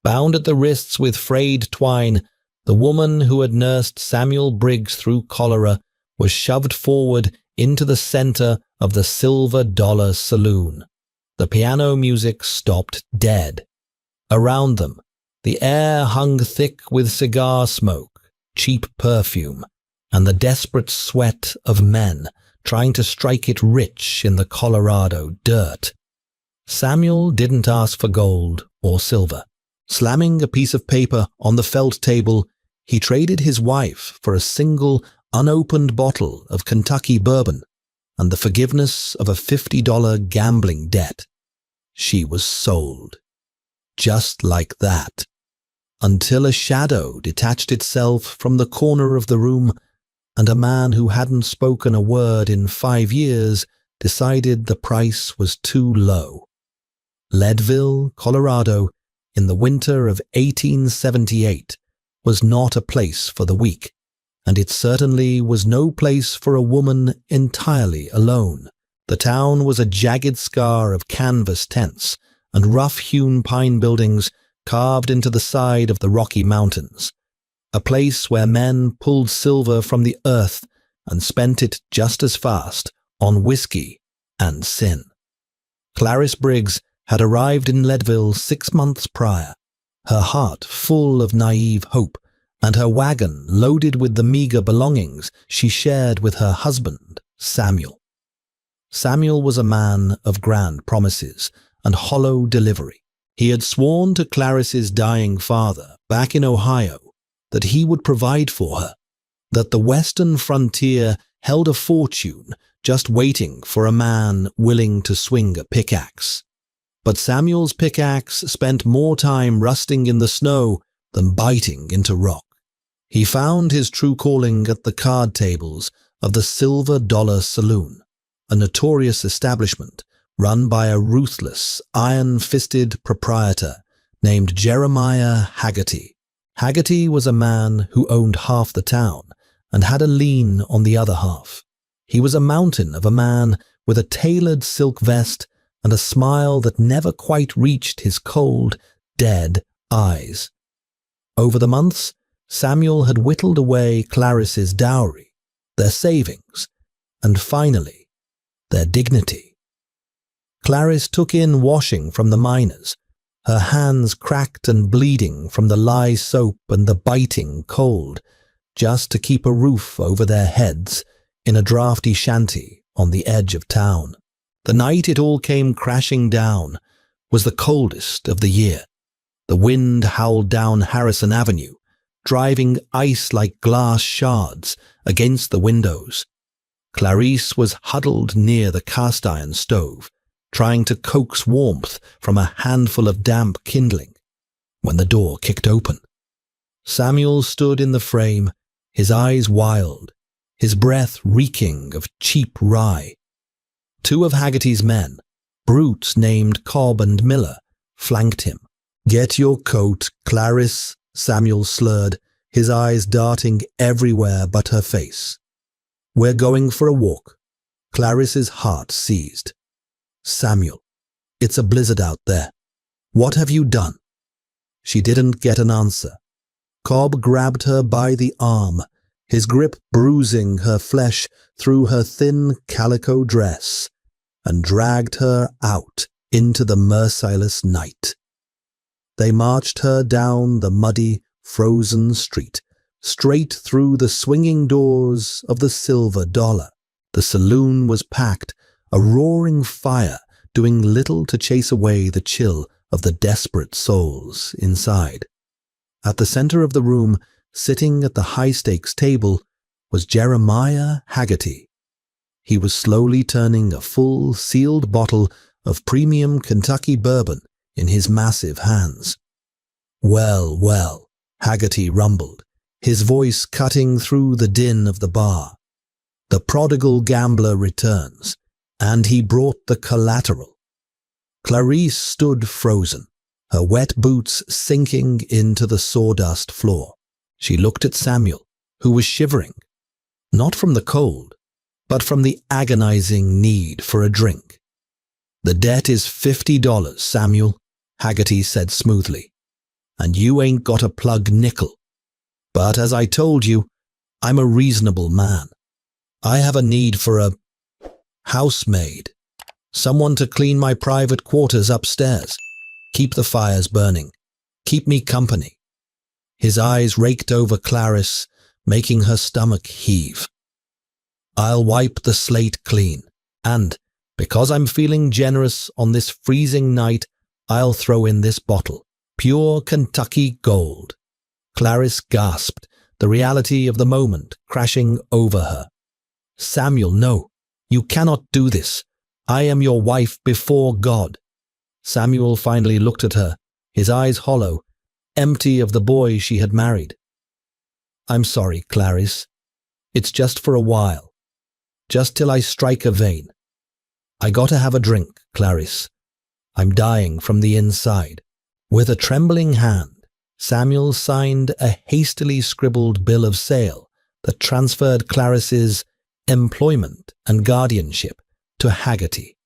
Bound at the wrists with frayed twine, the woman who had nursed Samuel Briggs through cholera was shoved forward into the center of the Silver Dollar Saloon. The piano music stopped dead. Around them, the air hung thick with cigar smoke, cheap perfume, and the desperate sweat of men trying to strike it rich in the Colorado dirt. Samuel didn't ask for gold or silver. Slamming a piece of paper on the felt table, he traded his wife for a single, unopened bottle of Kentucky bourbon and the forgiveness of a $50 gambling debt. She was sold. Just like that. Until a shadow detached itself from the corner of the room, and a man who hadn't spoken a word in 5 years decided the price was too low. Leadville, Colorado, in the winter of 1878, was not a place for the weak, and it certainly was no place for a woman entirely alone. The town was a jagged scar of canvas tents and rough-hewn pine buildings carved into the side of the Rocky Mountains, a place where men pulled silver from the earth and spent it just as fast on whiskey and sin. Clarice Briggs had arrived in Leadville 6 months prior, her heart full of naive hope, and her wagon loaded with the meager belongings she shared with her husband, Samuel. Samuel was a man of grand promises and hollow delivery. He had sworn to Clarice's dying father back in Ohio that he would provide for her, that the western frontier held a fortune just waiting for a man willing to swing a pickaxe. But Samuel's pickaxe spent more time rusting in the snow than biting into rock. He found his true calling at the card tables of the Silver Dollar Saloon, a notorious establishment run by a ruthless, iron-fisted proprietor named Jeremiah Haggerty. Haggerty was a man who owned half the town and had a lien on the other half. He was a mountain of a man with a tailored silk vest and a smile that never quite reached his cold, dead eyes. Over the months, Samuel had whittled away Clarice's dowry, their savings, and finally, their dignity. Clarice took in washing from the miners, her hands cracked and bleeding from the lye soap and the biting cold, just to keep a roof over their heads in a drafty shanty on the edge of town. The night it all came crashing down was the coldest of the year. The wind howled down Harrison Avenue, driving ice like glass shards against the windows. Clarice was huddled near the cast-iron stove, trying to coax warmth from a handful of damp kindling, when the door kicked open. Samuel stood in the frame, his eyes wild, his breath reeking of cheap rye. 2 of Haggerty's men, brutes named Cobb and Miller, flanked him. "Get your coat, Clarice," Samuel slurred, his eyes darting everywhere but her face. "We're going for a walk." Clarice's heart seized. "Samuel, it's a blizzard out there. What have you done?" She didn't get an answer. Cobb grabbed her by the arm, his grip bruising her flesh through her thin calico dress, and dragged her out into the merciless night. They marched her down the muddy, frozen street, straight through the swinging doors of the Silver Dollar. The saloon was packed, a roaring fire doing little to chase away the chill of the desperate souls inside. At the center of the room, sitting at the high-stakes table, was Jeremiah Haggerty. He was slowly turning a full, sealed bottle of premium Kentucky bourbon in his massive hands. "Well, well," Haggerty rumbled, his voice cutting through the din of the bar. "The prodigal gambler returns, and he brought the collateral." Clarice stood frozen, her wet boots sinking into the sawdust floor. She looked at Samuel, who was shivering, not from the cold, but from the agonizing need for a drink. "The debt is $50, Samuel," Haggerty said smoothly, and you ain't got a plug nickel. But as I told you, I'm a reasonable man. I have a need for a housemaid, someone to clean my private quarters upstairs, keep the fires burning, keep me company." His eyes raked over Clarice, making her stomach heave. "I'll wipe the slate clean, and, because I'm feeling generous on this freezing night, I'll throw in this bottle, pure Kentucky gold." Clarice gasped, the reality of the moment crashing over her. "Samuel, no, you cannot do this. I am your wife before God." Samuel finally looked at her, his eyes hollow, empty of the boy she had married. "I'm sorry, Clarice. It's just for a while. Just till I strike a vein. I gotta have a drink, Clarice. I'm dying from the inside." With a trembling hand, Samuel signed a hastily scribbled bill of sale that transferred Clarice's employment and guardianship to Haggerty.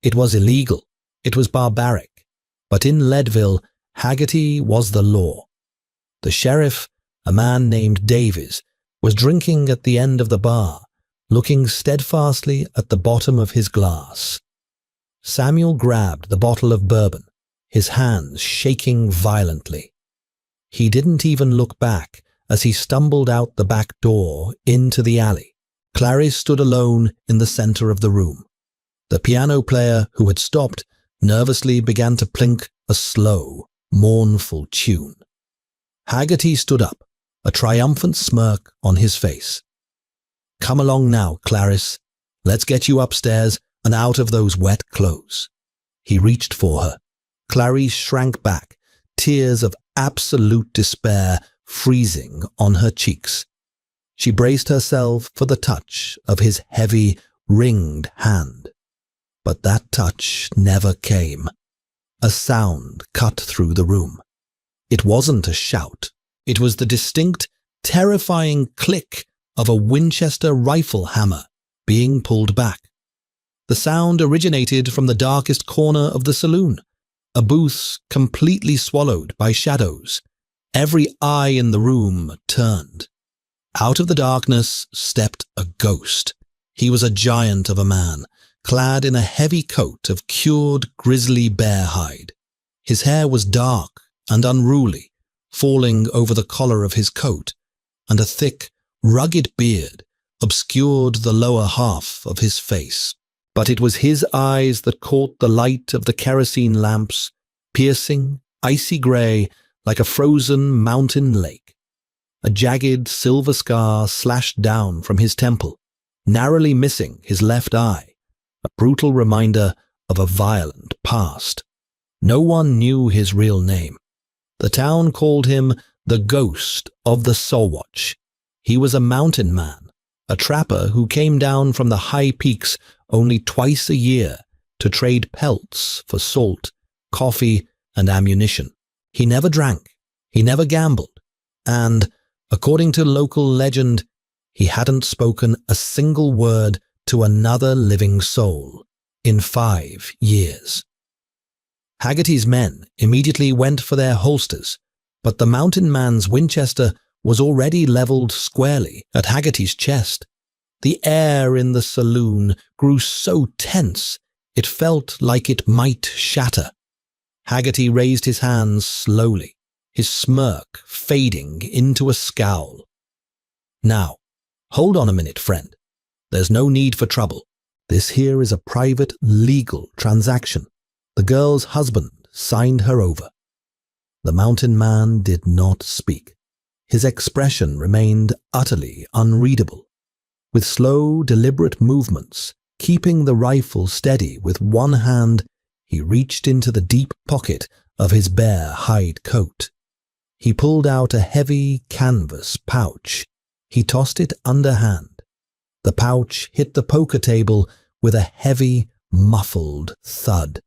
It was illegal, it was barbaric, but in Leadville, Haggerty was the law. The sheriff, a man named Davies, was drinking at the end of the bar, looking steadfastly at the bottom of his glass. Samuel grabbed the bottle of bourbon, his hands shaking violently. He didn't even look back as he stumbled out the back door into the alley. Clarice stood alone in the center of the room. The piano player, who had stopped, nervously began to plink a slow, mournful tune. Haggerty stood up, a triumphant smirk on his face. "Come along now, Clarice. Let's get you upstairs and out of those wet clothes." He reached for her. Clarice shrank back, tears of absolute despair freezing on her cheeks. She braced herself for the touch of his heavy, ringed hand. But that touch never came. A sound cut through the room. It wasn't a shout. It was the distinct, terrifying click of a Winchester rifle hammer being pulled back. The sound originated from the darkest corner of the saloon, a booth completely swallowed by shadows. Every eye in the room turned. Out of the darkness stepped a ghost. He was a giant of a man, clad in a heavy coat of cured grizzly bear hide. His hair was dark and unruly, falling over the collar of his coat, and a thick, rugged beard obscured the lower half of his face. But it was his eyes that caught the light of the kerosene lamps, piercing, icy grey, like a frozen mountain lake. A jagged silver scar slashed down from his temple, narrowly missing his left eye, a brutal reminder of a violent past. No one knew his real name. The town called him the Ghost of the Sawatch. He was a mountain man, a trapper who came down from the high peaks only twice a year to trade pelts for salt, coffee, and ammunition. He never drank, he never gambled, and, according to local legend, he hadn't spoken a single word to another living soul in 5 years. Haggerty's men immediately went for their holsters, but the mountain man's Winchester was already leveled squarely at Haggerty's chest. The air in the saloon grew so tense it felt like it might shatter. Haggerty raised his hands slowly, his smirk fading into a scowl. "Now, hold on a minute, friend. There's no need for trouble. This here is a private, legal transaction. The girl's husband signed her over." The mountain man did not speak. His expression remained utterly unreadable. With slow, deliberate movements, keeping the rifle steady with one hand, he reached into the deep pocket of his bear hide coat. He pulled out a heavy canvas pouch. He tossed it underhand. The pouch hit the poker table with a heavy, muffled thud.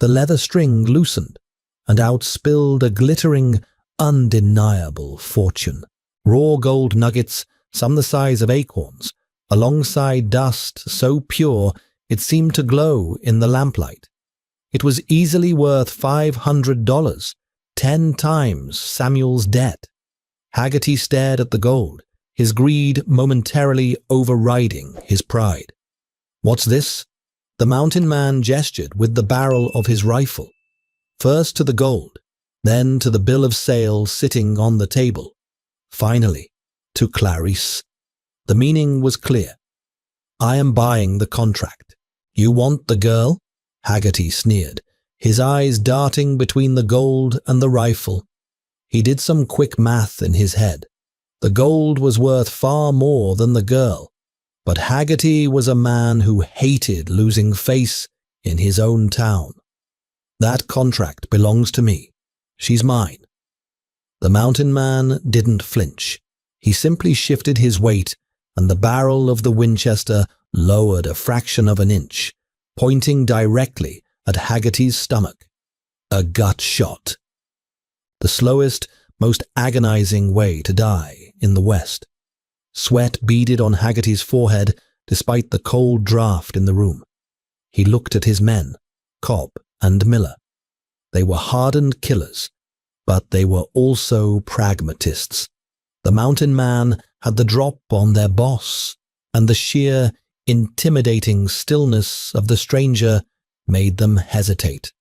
The leather string loosened, and out spilled a glittering, undeniable fortune. Raw gold nuggets, some the size of acorns, alongside dust so pure it seemed to glow in the lamplight. It was easily worth $500, 10 times Samuel's debt. Haggerty stared at the gold, his greed momentarily overriding his pride. "What's this?" The mountain man gestured with the barrel of his rifle, first to the gold, then to the bill of sale sitting on the table, finally to Clarice. The meaning was clear. "I am buying the contract. You want the girl?" Haggerty sneered, his eyes darting between the gold and the rifle. He did some quick math in his head. The gold was worth far more than the girl, but Haggerty was a man who hated losing face in his own town. "That contract belongs to me. She's mine." The mountain man didn't flinch. He simply shifted his weight, and the barrel of the Winchester lowered a fraction of an inch, pointing directly at Haggerty's stomach. A gut shot. The slowest, most agonizing way to die in the West. Sweat beaded on Haggerty's forehead despite the cold draft in the room. He looked at his men, Cobb and Miller. They were hardened killers, but they were also pragmatists. The mountain man had the drop on their boss, and the sheer, intimidating stillness of the stranger made them hesitate.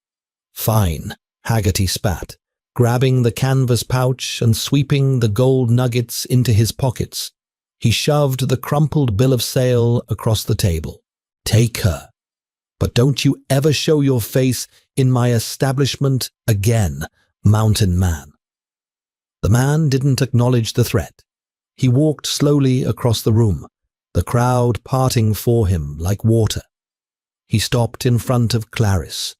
"Fine," Haggerty spat, grabbing the canvas pouch and sweeping the gold nuggets into his pockets. He shoved the crumpled bill of sale across the table. "Take her. But don't you ever show your face in my establishment again, mountain man." The man didn't acknowledge the threat. He walked slowly across the room, the crowd parting for him like water. He stopped in front of Clarice.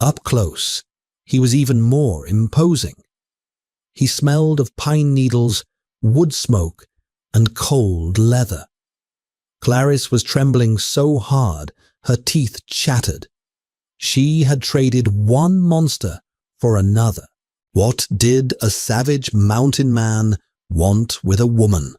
Up close, he was even more imposing. He smelled of pine needles, wood smoke, and cold leather. Clarice was trembling so hard her teeth chattered. She had traded one monster for another. What did a savage mountain man want with a woman?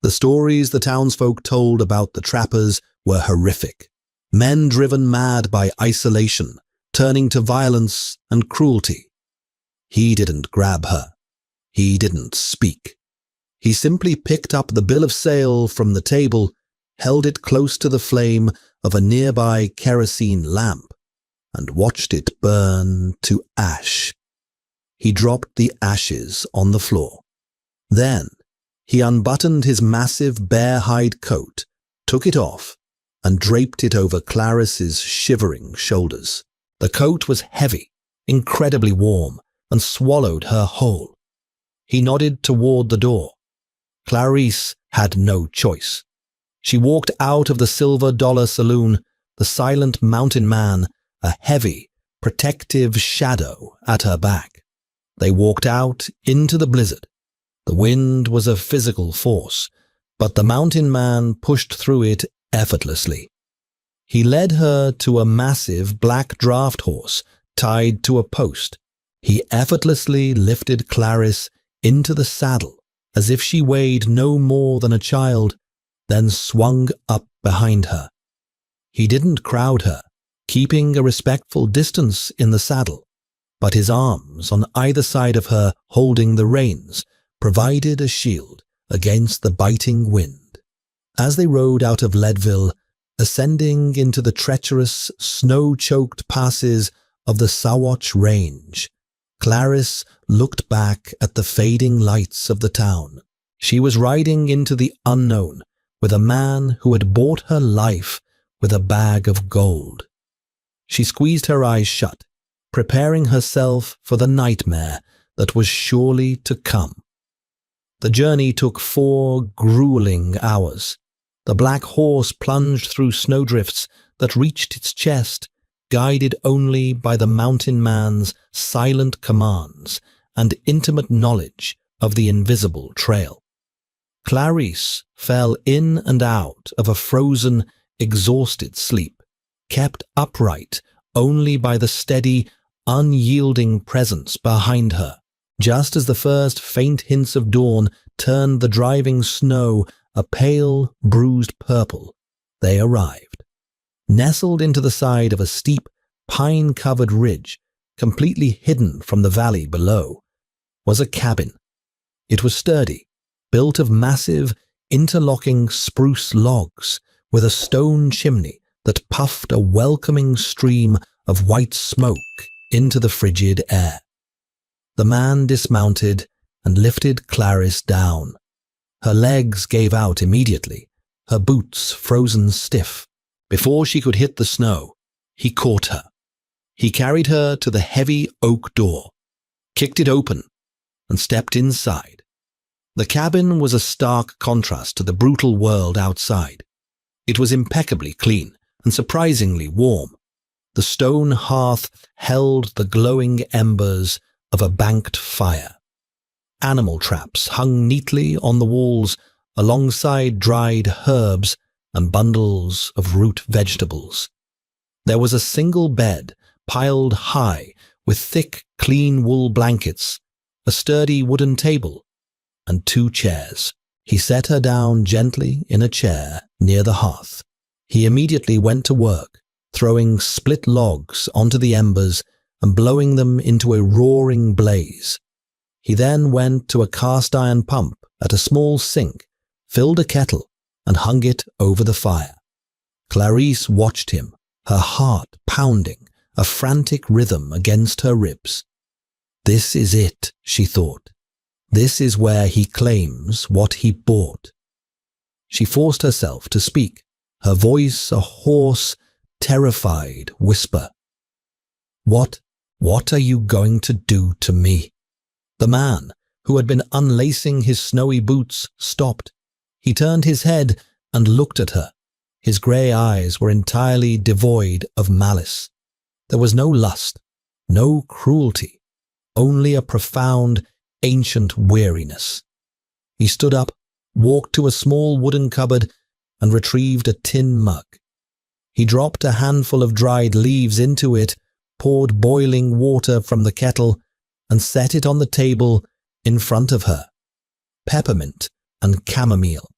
The stories the townsfolk told about the trappers were horrific. Men driven mad by isolation, turning to violence and cruelty. He didn't grab her. He didn't speak. He simply picked up the bill of sale from the table, held it close to the flame of a nearby kerosene lamp, and watched it burn to ash. He dropped the ashes on the floor. Then he unbuttoned his massive bear hide coat, took it off, and draped it over Clarice's shivering shoulders. The coat was heavy, incredibly warm, and swallowed her whole. He nodded toward the door. Clarice had no choice. She walked out of the Silver Dollar Saloon, the silent mountain man, a heavy, protective shadow at her back. They walked out into the blizzard. The wind was a physical force, but the mountain man pushed through it effortlessly. He led her to a massive black draft horse tied to a post. He effortlessly lifted Clarice into the saddle as if she weighed no more than a child, then swung up behind her. He didn't crowd her, keeping a respectful distance in the saddle, but his arms on either side of her holding the reins provided a shield against the biting wind. As they rode out of Leadville, ascending into the treacherous, snow-choked passes of the Sawatch Range, Clarice looked back at the fading lights of the town. She was riding into the unknown with a man who had bought her life with a bag of gold. She squeezed her eyes shut, preparing herself for the nightmare that was surely to come. The journey took 4 grueling hours. The black horse plunged through snowdrifts that reached its chest, guided only by the mountain man's silent commands and intimate knowledge of the invisible trail. Clarice fell in and out of a frozen, exhausted sleep, kept upright only by the steady, unyielding presence behind her. Just as the first faint hints of dawn turned the driving snow a pale, bruised purple, they arrived. Nestled into the side of a steep, pine-covered ridge, completely hidden from the valley below, was a cabin. It was sturdy, built of massive, interlocking spruce logs with a stone chimney that puffed a welcoming stream of white smoke into the frigid air. The man dismounted and lifted Clarice down. Her legs gave out immediately, her boots frozen stiff. Before she could hit the snow, he caught her. He carried her to the heavy oak door, kicked it open, and stepped inside. The cabin was a stark contrast to the brutal world outside. It was impeccably clean and surprisingly warm. The stone hearth held the glowing embers of a banked fire. Animal traps hung neatly on the walls alongside dried herbs and bundles of root vegetables. There was a single bed piled high with thick, clean wool blankets, a sturdy wooden table, and 2 chairs. He set her down gently in a chair near the hearth. He immediately went to work, throwing split logs onto the embers and blowing them into a roaring blaze. He then went to a cast-iron pump at a small sink, filled a kettle, and hung it over the fire. Clarice watched him, her heart pounding, a frantic rhythm against her ribs. This is it, she thought. This is where he claims what he bought. She forced herself to speak, her voice a hoarse, terrified whisper. What are you going to do to me? The man, who had been unlacing his snowy boots, stopped. He turned his head and looked at her. His grey eyes were entirely devoid of malice. There was no lust, no cruelty, only a profound, ancient weariness. He stood up, walked to a small wooden cupboard, and retrieved a tin mug. He dropped a handful of dried leaves into it, poured boiling water from the kettle, and set it on the table in front of her. Peppermint and chamomile.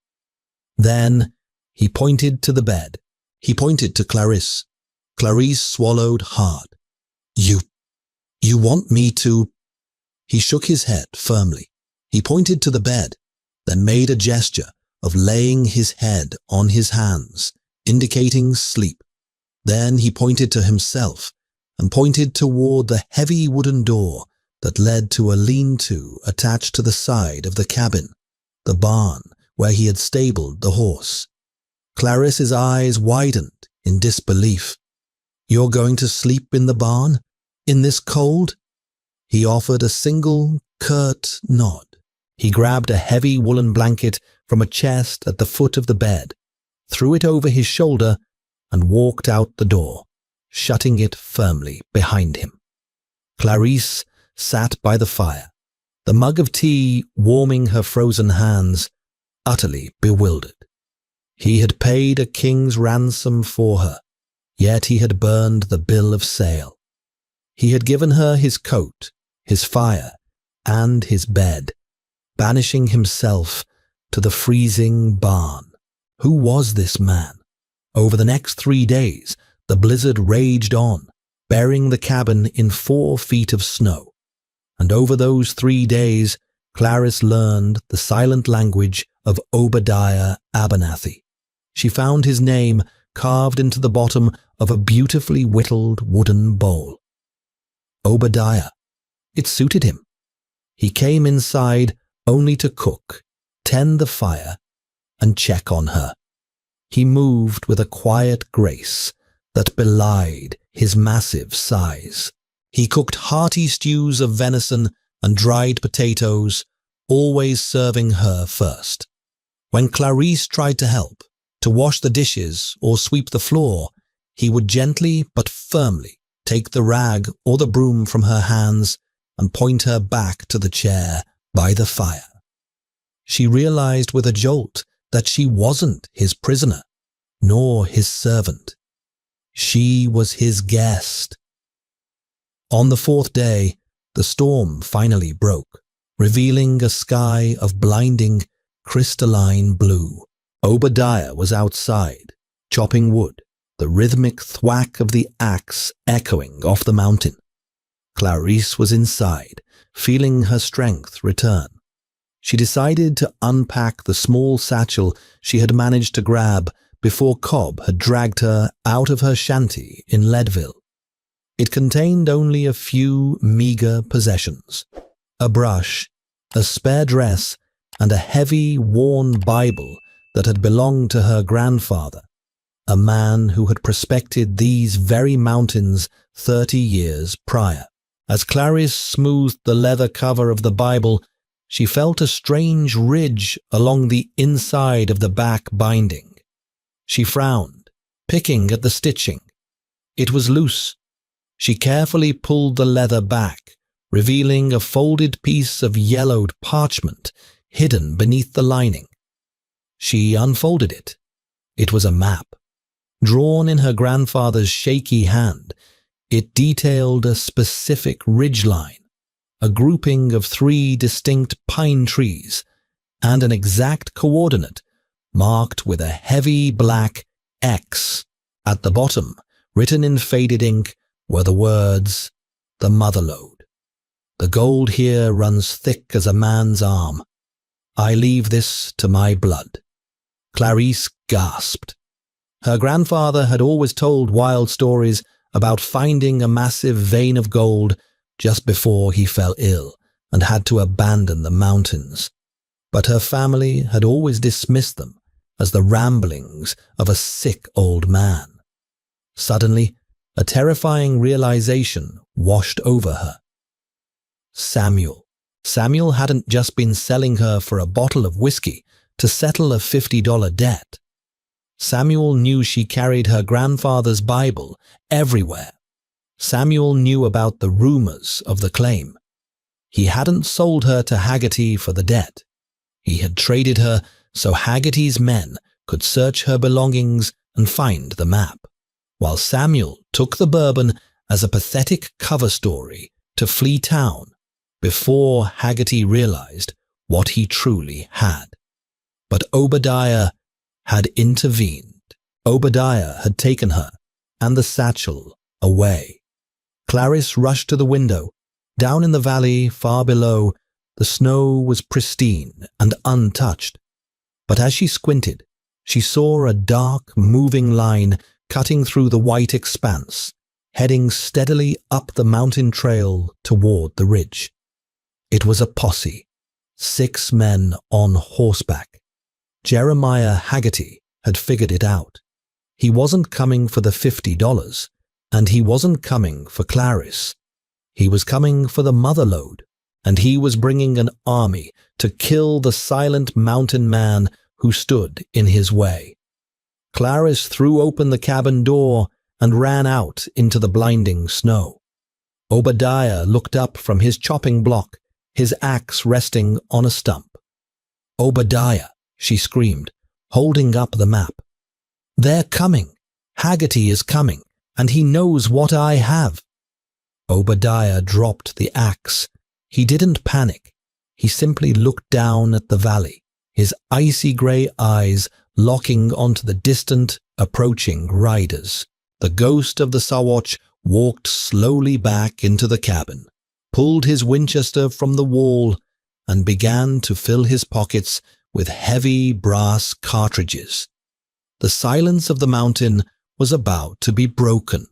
Then he pointed to the bed. He pointed to Clarice. Clarice swallowed hard. You want me to... He shook his head firmly. He pointed to the bed, then made a gesture of laying his head on his hands, indicating sleep. Then he pointed to himself and pointed toward the heavy wooden door that led to a lean-to attached to the side of the cabin, the barn where he had stabled the horse. Clarice's eyes widened in disbelief. You're going to sleep in the barn? In this cold? He offered a single, curt nod. He grabbed a heavy woolen blanket from a chest at the foot of the bed, threw it over his shoulder, and walked out the door, shutting it firmly behind him. Clarice sat by the fire, the mug of tea warming her frozen hands, utterly bewildered. He had paid a king's ransom for her, yet he had burned the bill of sale. He had given her his coat, his fire, and his bed, banishing himself to the freezing barn. Who was this man? Over the next 3 days, the blizzard raged on, burying the cabin in 4 feet of snow. And over those 3 days, Clarice learned the silent language of Obadiah Abernathy. She found his name carved into the bottom of a beautifully whittled wooden bowl. Obadiah. It suited him. He came inside only to cook, tend the fire, and check on her. He moved with a quiet grace that belied his massive size. He cooked hearty stews of venison and dried potatoes, always serving her first. When Clarice tried to help, to wash the dishes or sweep the floor, he would gently but firmly take the rag or the broom from her hands and point her back to the chair by the fire. She realized with a jolt that she wasn't his prisoner, nor his servant. She was his guest. On the 4th day, the storm finally broke, revealing a sky of blinding, crystalline blue. Obadiah was outside, chopping wood, the rhythmic thwack of the axe echoing off the mountain. Clarice was inside, feeling her strength return. She decided to unpack the small satchel she had managed to grab before Cobb had dragged her out of her shanty in Leadville. It contained only a few meager possessions: a brush, a spare dress, and a heavy, worn Bible that had belonged to her grandfather, a man who had prospected these very mountains 30 years prior. As Clarice smoothed the leather cover of the Bible, she felt a strange ridge along the inside of the back binding. She frowned, picking at the stitching. It was loose. She carefully pulled the leather back, revealing a folded piece of yellowed parchment hidden beneath the lining. She unfolded it. It was a map. Drawn in her grandfather's shaky hand, it detailed a specific ridgeline, a grouping of 3 distinct pine trees, and an exact coordinate marked with a heavy black X. At the bottom, written in faded ink, were the words, "The Motherlode. The gold here runs thick as a man's arm. I leave this to my blood." Clarice gasped. Her grandfather had always told wild stories about finding a massive vein of gold just before he fell ill and had to abandon the mountains. But her family had always dismissed them as the ramblings of a sick old man. Suddenly, a terrifying realization washed over her. Samuel. Samuel hadn't just been selling her for a bottle of whiskey to settle a $50 debt. Samuel knew she carried her grandfather's Bible everywhere. Samuel knew about the rumors of the claim. He hadn't sold her to Haggerty for the debt. He had traded her so Haggerty's men could search her belongings and find the map, while Samuel took the bourbon as a pathetic cover story to flee town before Haggerty realized what he truly had. But Obadiah had intervened. Obadiah had taken her and the satchel away. Clarice rushed to the window. Down in the valley far below, the snow was pristine and untouched. But as she squinted, she saw a dark, moving line cutting through the white expanse, heading steadily up the mountain trail toward the ridge. It was a posse, 6 men on horseback. Jeremiah Haggerty had figured it out. He wasn't coming for the $50, and he wasn't coming for Clarice. He was coming for the Motherlode, and he was bringing an army to kill the silent mountain man who stood in his way. Clarice threw open the cabin door and ran out into the blinding snow. Obadiah looked up from his chopping block, his axe resting on a stump. "Obadiah," she screamed, holding up the map. "They're coming. Haggerty is coming, and he knows what I have." Obadiah dropped the axe. He didn't panic. He simply looked down at the valley, his icy grey eyes locking onto the distant, approaching riders. The ghost of the Sawatch walked slowly back into the cabin, pulled his Winchester from the wall, and began to fill his pockets with heavy brass cartridges. The silence of the mountain was about to be broken.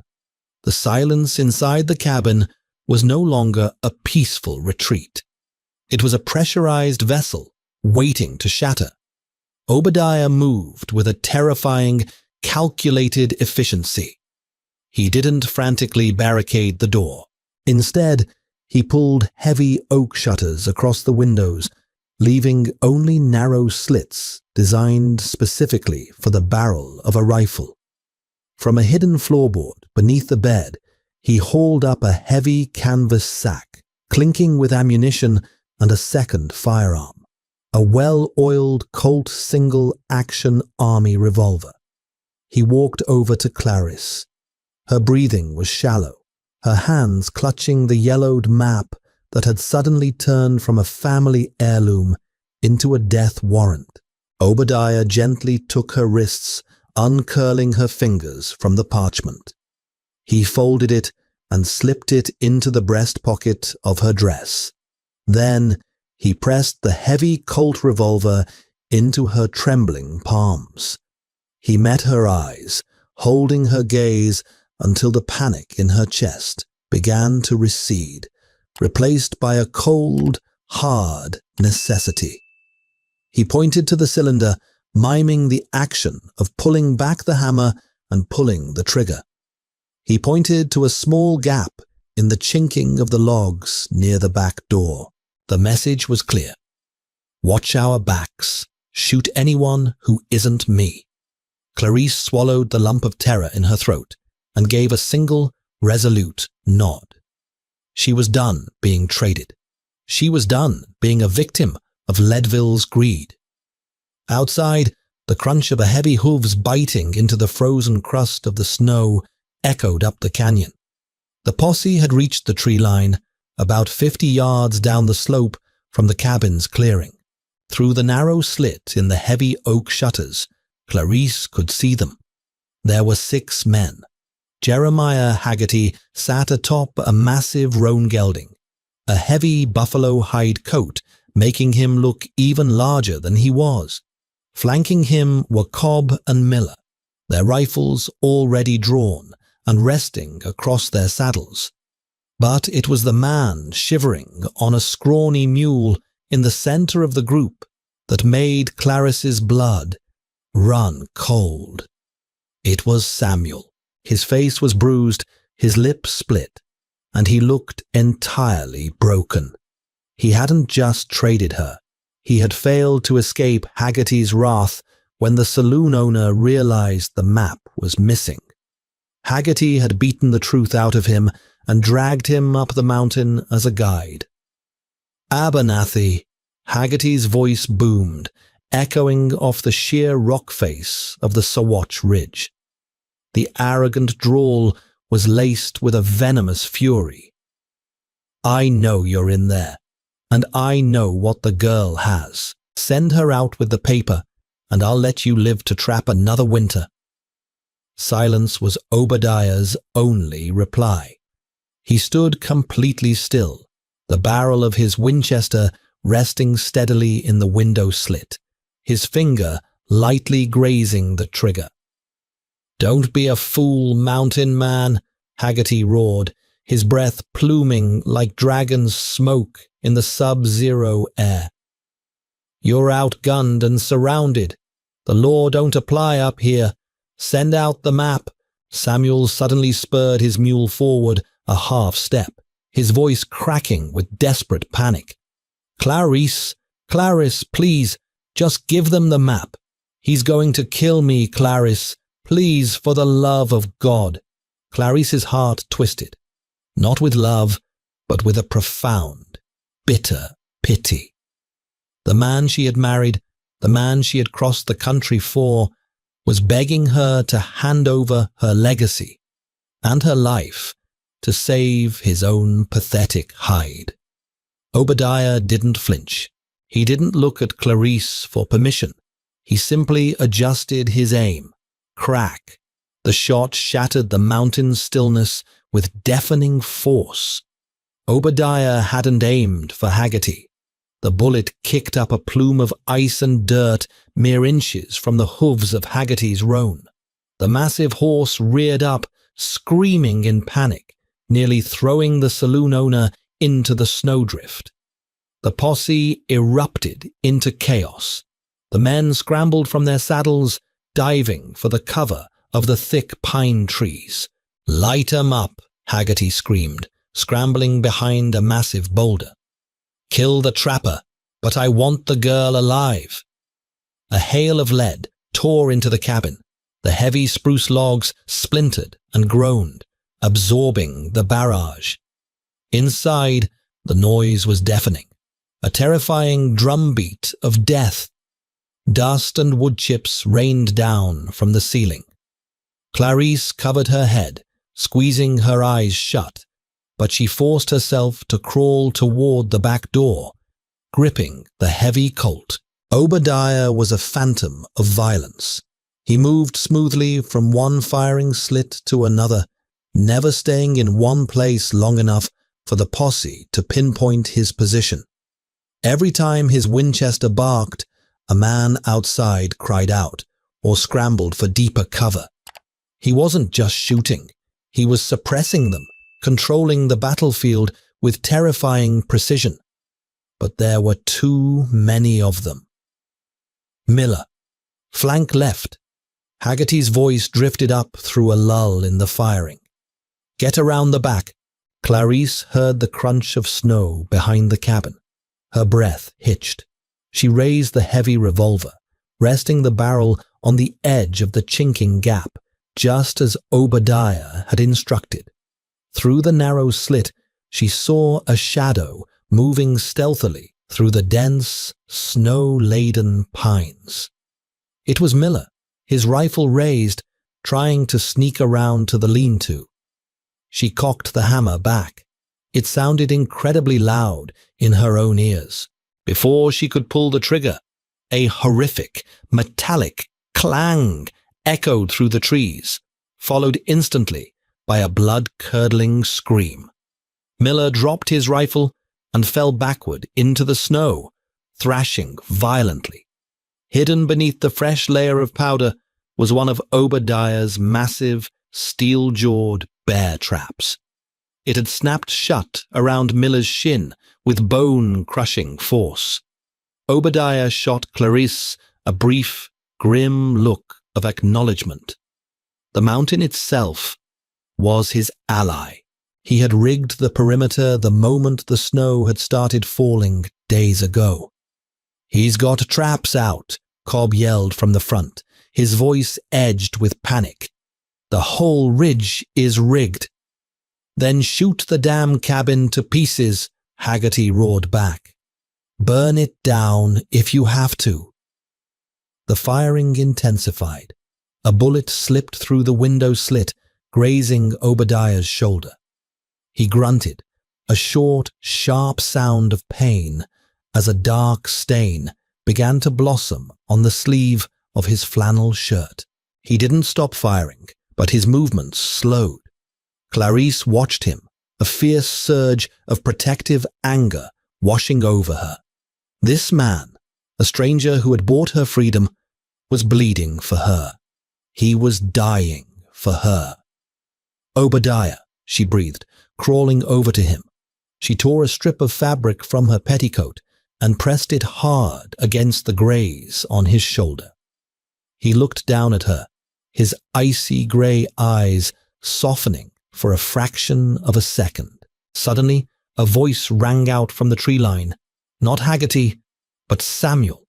The silence inside the cabin was no longer a peaceful retreat. It was a pressurized vessel waiting to shatter. Obadiah moved with a terrifying, calculated efficiency. He didn't frantically barricade the door. Instead, he pulled heavy oak shutters across the windows, leaving only narrow slits designed specifically for the barrel of a rifle. From a hidden floorboard beneath the bed, he hauled up a heavy canvas sack, clinking with ammunition and a second firearm, a well-oiled Colt single-action army revolver. He walked over to Clarice. Her breathing was shallow, her hands clutching the yellowed map that had suddenly turned from a family heirloom into a death warrant. Obadiah gently took her wrists, uncurling her fingers from the parchment. He folded it and slipped it into the breast pocket of her dress. Then he pressed the heavy Colt revolver into her trembling palms. He met her eyes, holding her gaze until the panic in her chest began to recede, replaced by a cold, hard necessity. He pointed to the cylinder, miming the action of pulling back the hammer and pulling the trigger. He pointed to a small gap in the chinking of the logs near the back door. The message was clear. Watch our backs. Shoot anyone who isn't me. Clarice swallowed the lump of terror in her throat and gave a single, resolute nod. She was done being traded. She was done being a victim of Leadville's greed. Outside, the crunch of a heavy hooves biting into the frozen crust of the snow echoed up the canyon. The posse had reached the tree line, about 50 yards down the slope from the cabin's clearing. Through the narrow slit in the heavy oak shutters, Clarice could see them. There were 6 men. Jeremiah Haggerty sat atop a massive roan gelding, a heavy buffalo hide coat making him look even larger than he was. Flanking him were Cobb and Miller, their rifles already drawn and resting across their saddles. But it was the man shivering on a scrawny mule in the center of the group that made Clarice's blood run cold. It was Samuel. His face was bruised, his lips split, and he looked entirely broken. He hadn't just traded her. He had failed to escape Haggerty's wrath when the saloon owner realized the map was missing. Haggerty had beaten the truth out of him and dragged him up the mountain as a guide. Abernathy, Haggerty's voice boomed, echoing off the sheer rock face of the Sawatch Ridge. The arrogant drawl was laced with a venomous fury. I know you're in there, and I know what the girl has. Send her out with the paper, and I'll let you live to trap another winter. Silence was Obadiah's only reply. He stood completely still, the barrel of his Winchester resting steadily in the window slit, his finger lightly grazing the trigger. Don't be a fool, mountain man, Haggerty roared, his breath pluming like dragon's smoke in the sub-zero air. You're outgunned and surrounded. The law don't apply up here. Send out the map. Samuel suddenly spurred his mule forward a half step, his voice cracking with desperate panic. Clarice, please, just give them the map. He's going to kill me, Clarice. Please, for the love of God. Clarice's heart twisted, not with love, but with a profound, bitter pity. The man she had married, the man she had crossed the country for, was begging her to hand over her legacy and her life to save his own pathetic hide. Obadiah didn't flinch. He didn't look at Clarice for permission. He simply adjusted his aim. Crack. The shot shattered the mountain stillness with deafening force. Obadiah hadn't aimed for Haggerty. The bullet kicked up a plume of ice and dirt mere inches from the hooves of Haggerty's roan. The massive horse reared up, screaming in panic, nearly throwing the saloon owner into the snowdrift. The posse erupted into chaos. The men scrambled from their saddles, diving for the cover of the thick pine trees. Light 'em up, Haggerty screamed, scrambling behind a massive boulder. Kill the trapper, but I want the girl alive. A hail of lead tore into the cabin. The heavy spruce logs splintered and groaned, absorbing the barrage. Inside, the noise was deafening, a terrifying drumbeat of death. Dust and wood chips rained down from the ceiling. Clarice covered her head, squeezing her eyes shut, but she forced herself to crawl toward the back door, gripping the heavy Colt. Obadiah was a phantom of violence. He moved smoothly from one firing slit to another, never staying in one place long enough for the posse to pinpoint his position. Every time his Winchester barked, a man outside cried out or scrambled for deeper cover. He wasn't just shooting, he was suppressing them, controlling the battlefield with terrifying precision. But there were too many of them. Miller, flank left. Haggerty's voice drifted up through a lull in the firing. Get around the back. Clarice heard the crunch of snow behind the cabin. Her breath hitched. She raised the heavy revolver, resting the barrel on the edge of the chinking gap, just as Obadiah had instructed. Through the narrow slit, she saw a shadow moving stealthily through the dense, snow-laden pines. It was Miller, his rifle raised, trying to sneak around to the lean-to. She cocked the hammer back. It sounded incredibly loud in her own ears. Before she could pull the trigger, a horrific, metallic clang echoed through the trees, followed instantly by a blood-curdling scream. Miller dropped his rifle and fell backward into the snow, thrashing violently. Hidden beneath the fresh layer of powder was one of Obadiah's massive, steel-jawed bear traps. It had snapped shut around Miller's shin with bone-crushing force. Obadiah shot Clarice a brief, grim look of acknowledgement. The mountain itself was his ally. He had rigged the perimeter the moment the snow had started falling days ago. "He's got traps out," Cobb yelled from the front, his voice edged with panic. "The whole ridge is rigged." "Then shoot the damn cabin to pieces," Haggerty roared back. "Burn it down if you have to." The firing intensified. A bullet slipped through the window slit, grazing Obadiah's shoulder. He grunted, a short, sharp sound of pain, as a dark stain began to blossom on the sleeve of his flannel shirt. He didn't stop firing, but his movements slowed. Clarice watched him, a fierce surge of protective anger washing over her. This man, a stranger who had bought her freedom, was bleeding for her. He was dying for her. "Obadiah," she breathed, crawling over to him. She tore a strip of fabric from her petticoat and pressed it hard against the graze on his shoulder. He looked down at her, his icy grey eyes softening for a fraction of a second. Suddenly, a voice rang out from the tree line. Not Haggerty, but Samuel.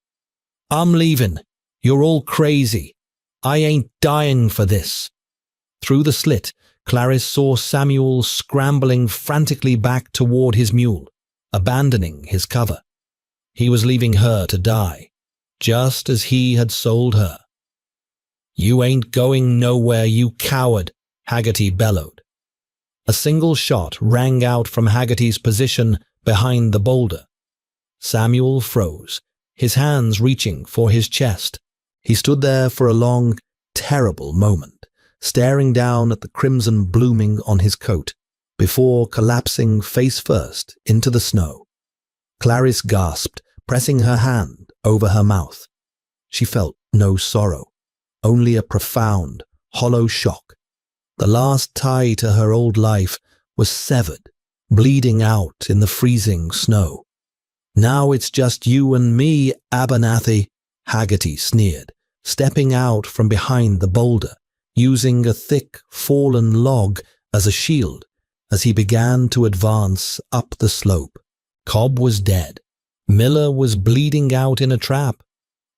"I'm leaving. You're all crazy. I ain't dying for this." Through the slit, Clarice saw Samuel scrambling frantically back toward his mule, abandoning his cover. He was leaving her to die, just as he had sold her. "You ain't going nowhere, you coward," Haggerty bellowed. A single shot rang out from Haggerty's position behind the boulder. Samuel froze, his hands reaching for his chest. He stood there for a long, terrible moment, staring down at the crimson blooming on his coat, before collapsing face first into the snow. Clarice gasped, pressing her hand over her mouth. She felt no sorrow, only a profound, hollow shock. The last tie to her old life was severed, bleeding out in the freezing snow. "Now it's just you and me, Abernathy," Haggerty sneered, stepping out from behind the boulder, using a thick, fallen log as a shield as he began to advance up the slope. Cobb was dead. Miller was bleeding out in a trap.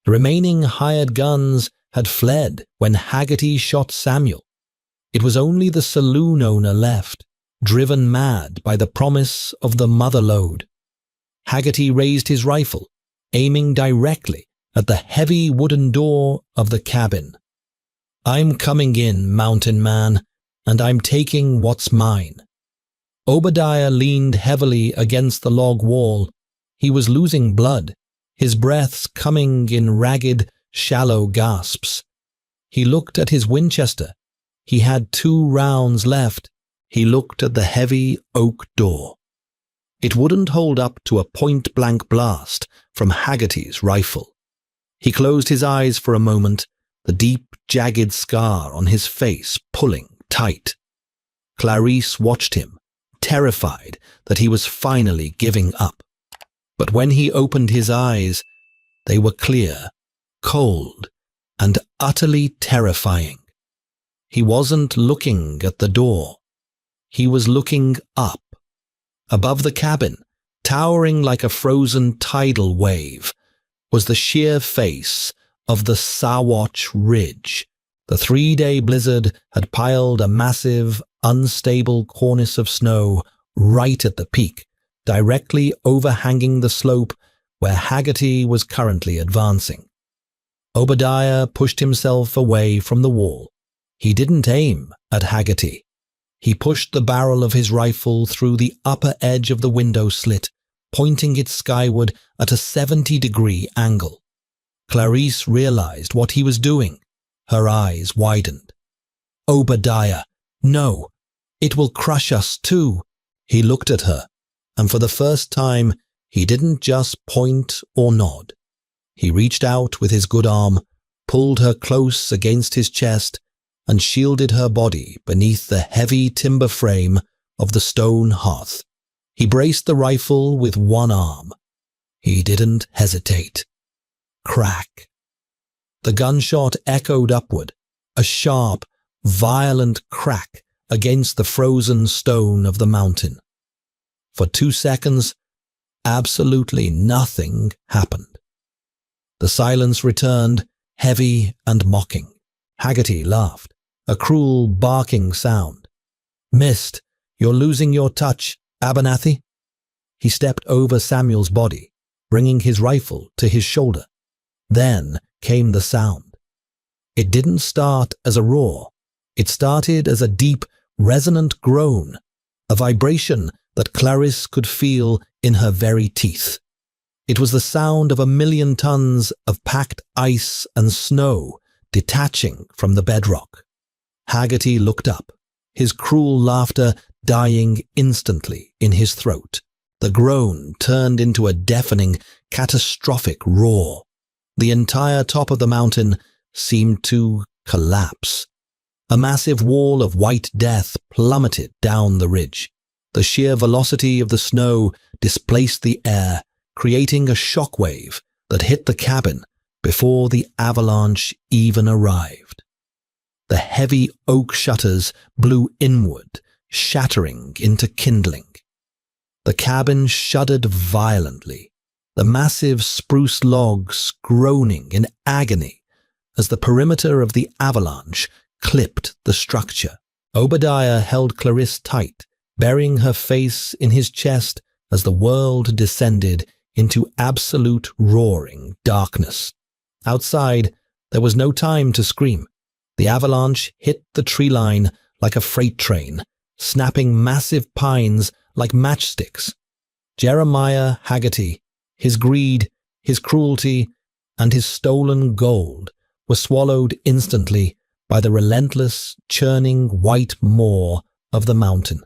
The remaining hired guns had fled when Haggerty shot Samuel. It was only the saloon owner left, driven mad by the promise of the mother lode. Haggerty raised his rifle, aiming directly at the heavy wooden door of the cabin. "I'm coming in, mountain man, and I'm taking what's mine." Obadiah leaned heavily against the log wall. He was losing blood, his breaths coming in ragged, shallow gasps. He looked at his Winchester. He had 2 rounds left. He looked at the heavy oak door. It wouldn't hold up to a point-blank blast from Haggerty's rifle. He closed his eyes for a moment, the deep, jagged scar on his face pulling tight. Clarice watched him, terrified that he was finally giving up. But when he opened his eyes, they were clear, cold, and utterly terrifying. He wasn't looking at the door. He was looking up. Above the cabin, towering like a frozen tidal wave, was the sheer face of the Sawatch Ridge. The 3-day blizzard had piled a massive, unstable cornice of snow right at the peak, directly overhanging the slope where Haggerty was currently advancing. Obadiah pushed himself away from the wall. He didn't aim at Haggerty. He pushed the barrel of his rifle through the upper edge of the window slit, pointing it skyward at a 70-degree angle. Clarice realized what he was doing. Her eyes widened. Obadiah, no, it will crush us too. He looked at her, and for the first time, he didn't just point or nod. He reached out with his good arm, pulled her close against his chest, and shielded her body beneath the heavy timber frame of the stone hearth. He braced the rifle with one arm. He didn't hesitate. Crack. The gunshot echoed upward, a sharp, violent crack against the frozen stone of the mountain. For 2 seconds, absolutely nothing happened. The silence returned, heavy and mocking. Haggerty laughed, a cruel barking sound. Missed, you're losing your touch, Abernathy. He stepped over Samuel's body, bringing his rifle to his shoulder. Then came the sound. It didn't start as a roar. It started as a deep, resonant groan, a vibration that Clarice could feel in her very teeth. It was the sound of 1,000,000 tons of packed ice and snow detaching from the bedrock. Haggerty looked up, his cruel laughter dying instantly in his throat. The groan turned into a deafening, catastrophic roar. The entire top of the mountain seemed to collapse. A massive wall of white death plummeted down the ridge. The sheer velocity of the snow displaced the air, creating a shockwave that hit the cabin before the avalanche even arrived. The heavy oak shutters blew inward, shattering into kindling. The cabin shuddered violently, the massive spruce logs groaning in agony as the perimeter of the avalanche clipped the structure. Obadiah held Clarice tight, burying her face in his chest as the world descended into absolute roaring darkness. Outside, there was no time to scream. The avalanche hit the tree line like a freight train, snapping massive pines like matchsticks. Jeremiah Haggerty, his greed, his cruelty, and his stolen gold were swallowed instantly by the relentless, churning white maw of the mountain.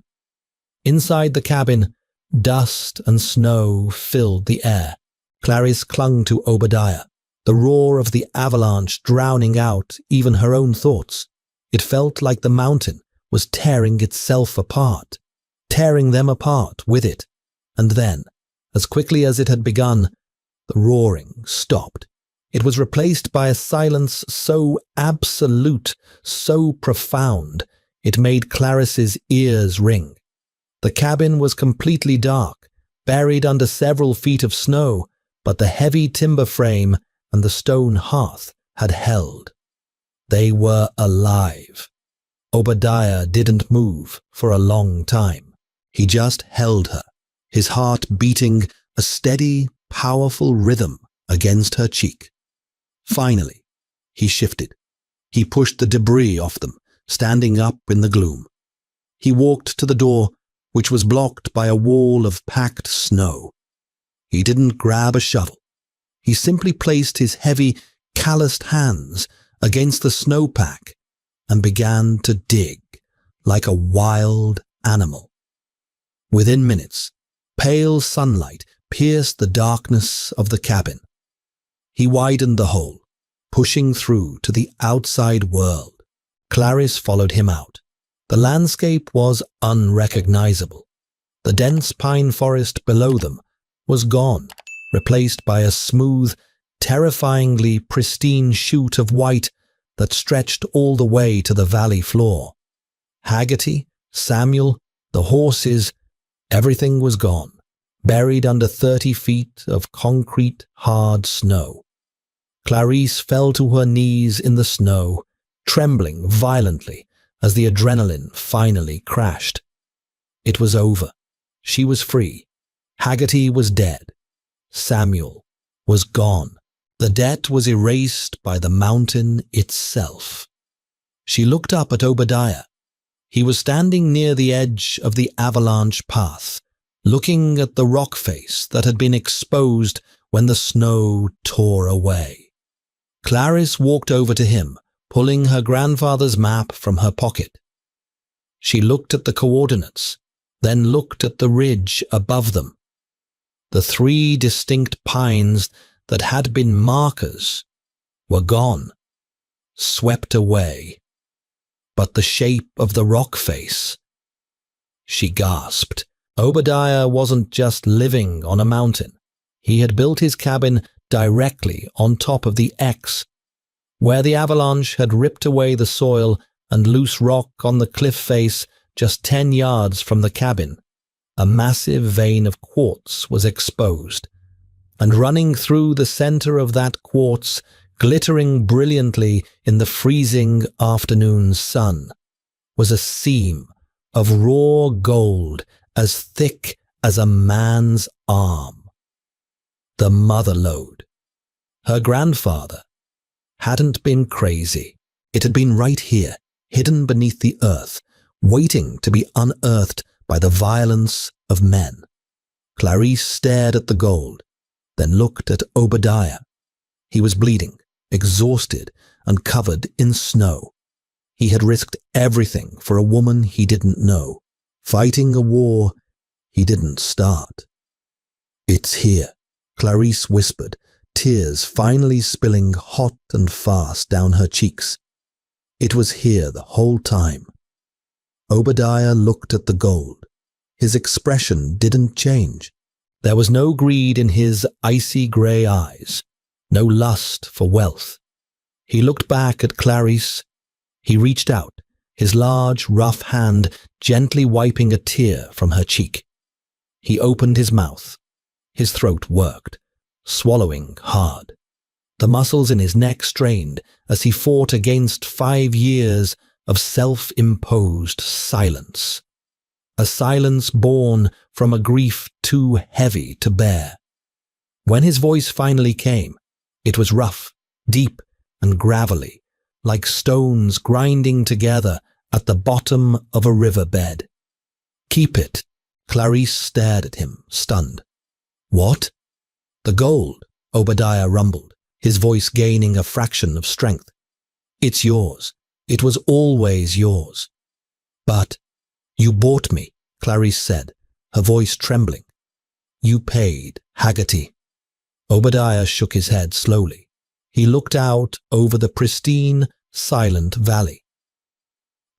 Inside the cabin, dust and snow filled the air. Clarice clung to Obadiah, the roar of the avalanche drowning out even her own thoughts. It felt like the mountain was tearing itself apart, tearing them apart with it. And then, as quickly as it had begun, the roaring stopped. It was replaced by a silence so absolute, so profound, it made Clarice's ears ring. The cabin was completely dark, buried under several feet of snow, but the heavy timber frame and the stone hearth had held. They were alive. Obadiah didn't move for a long time. He just held her, his heart beating a steady, powerful rhythm against her cheek. Finally, he shifted. He pushed the debris off them, standing up in the gloom. He walked to the door, which was blocked by a wall of packed snow. He didn't grab a shovel. He simply placed his heavy, calloused hands against the snowpack and began to dig like a wild animal. Within minutes, pale sunlight pierced the darkness of the cabin. He widened the hole, pushing through to the outside world. Clarice followed him out. The landscape was unrecognizable. The dense pine forest below them was gone, replaced by a smooth, terrifyingly pristine chute of white that stretched all the way to the valley floor. Haggerty, Samuel, the horses, everything was gone, buried under 30 feet of concrete, hard snow. Clarice fell to her knees in the snow, trembling violently as the adrenaline finally crashed. It was over. She was free. Haggerty was dead. Samuel was gone. The debt was erased by the mountain itself. She looked up at Obadiah. He was standing near the edge of the avalanche path, looking at the rock face that had been exposed when the snow tore away. Clarice walked over to him, pulling her grandfather's map from her pocket. She looked at the coordinates, then looked at the ridge above them. The 3 distinct pines that had been markers were gone, swept away. But the shape of the rock face, she gasped. Obadiah wasn't just living on a mountain. He had built his cabin directly on top of the X, where the avalanche had ripped away the soil and loose rock on the cliff face just 10 yards from the cabin. A massive vein of quartz was exposed, and running through the center of that quartz, glittering brilliantly in the freezing afternoon sun, was a seam of raw gold as thick as a man's arm. The mother lode. Her grandfather hadn't been crazy. It had been right here, hidden beneath the earth, waiting to be unearthed by the violence of men. Clarice stared at the gold, then looked at Obadiah. He was bleeding, exhausted, and covered in snow. He had risked everything for a woman he didn't know, fighting a war he didn't start. "It's here," Clarice whispered, tears finally spilling hot and fast down her cheeks. It was here the whole time. Obadiah looked at the gold. His expression didn't change. There was no greed in his icy grey eyes, no lust for wealth. He looked back at Clarice. He reached out, his large, rough hand gently wiping a tear from her cheek. He opened his mouth. His throat worked, swallowing hard. The muscles in his neck strained as he fought against 5 years of self-imposed silence. A silence born from a grief too heavy to bear. When his voice finally came, it was rough, deep, and gravelly, like stones grinding together at the bottom of a riverbed. "Keep it." Clarice stared at him, stunned. "What?" "The gold," Obadiah rumbled, his voice gaining a fraction of strength. "It's yours. It was always yours." "But you bought me," Clarice said, her voice trembling. "You paid, Haggerty." Obadiah shook his head slowly. He looked out over the pristine, silent valley.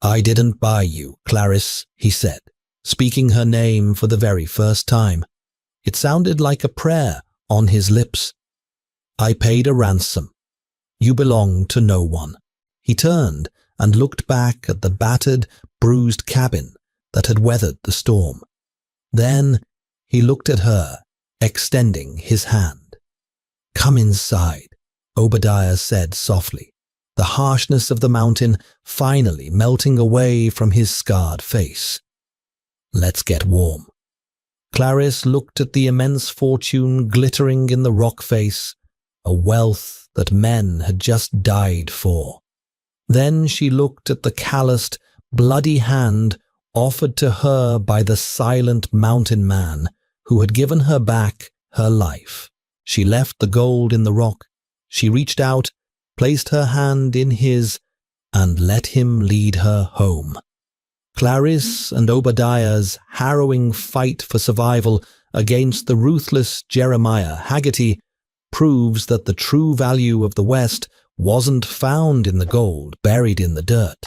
"I didn't buy you, Clarice," he said, speaking her name for the very first time. It sounded like a prayer on his lips. "I paid a ransom. You belong to no one." He turned and looked back at the battered, bruised cabin that had weathered the storm. Then he looked at her, extending his hand. "Come inside," Obadiah said softly, the harshness of the mountain finally melting away from his scarred face. "Let's get warm." Clarice looked at the immense fortune glittering in the rock face, a wealth that men had just died for. Then she looked at the calloused, bloody hand offered to her by the silent mountain man who had given her back her life. She left the gold in the rock. She reached out, placed her hand in his, and let him lead her home. Clarice and Obadiah's harrowing fight for survival against the ruthless Jeremiah Haggerty proves that the true value of the West wasn't found in the gold buried in the dirt,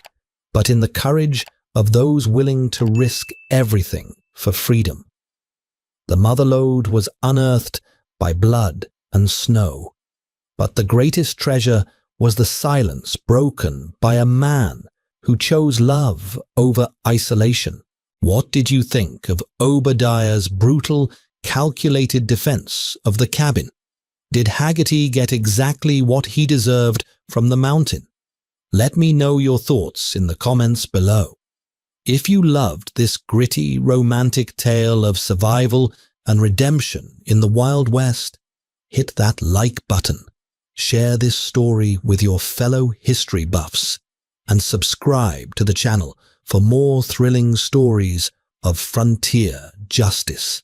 but in the courage of those willing to risk everything for freedom. The motherlode was unearthed by blood and snow, but the greatest treasure was the silence broken by a man who chose love over isolation. What did you think of Obadiah's brutal, calculated defense of the cabin? Did Haggerty get exactly what he deserved from the mountain? Let me know your thoughts in the comments below. If you loved this gritty, romantic tale of survival and redemption in the Wild West, hit that like button, share this story with your fellow history buffs, and subscribe to the channel for more thrilling stories of frontier justice.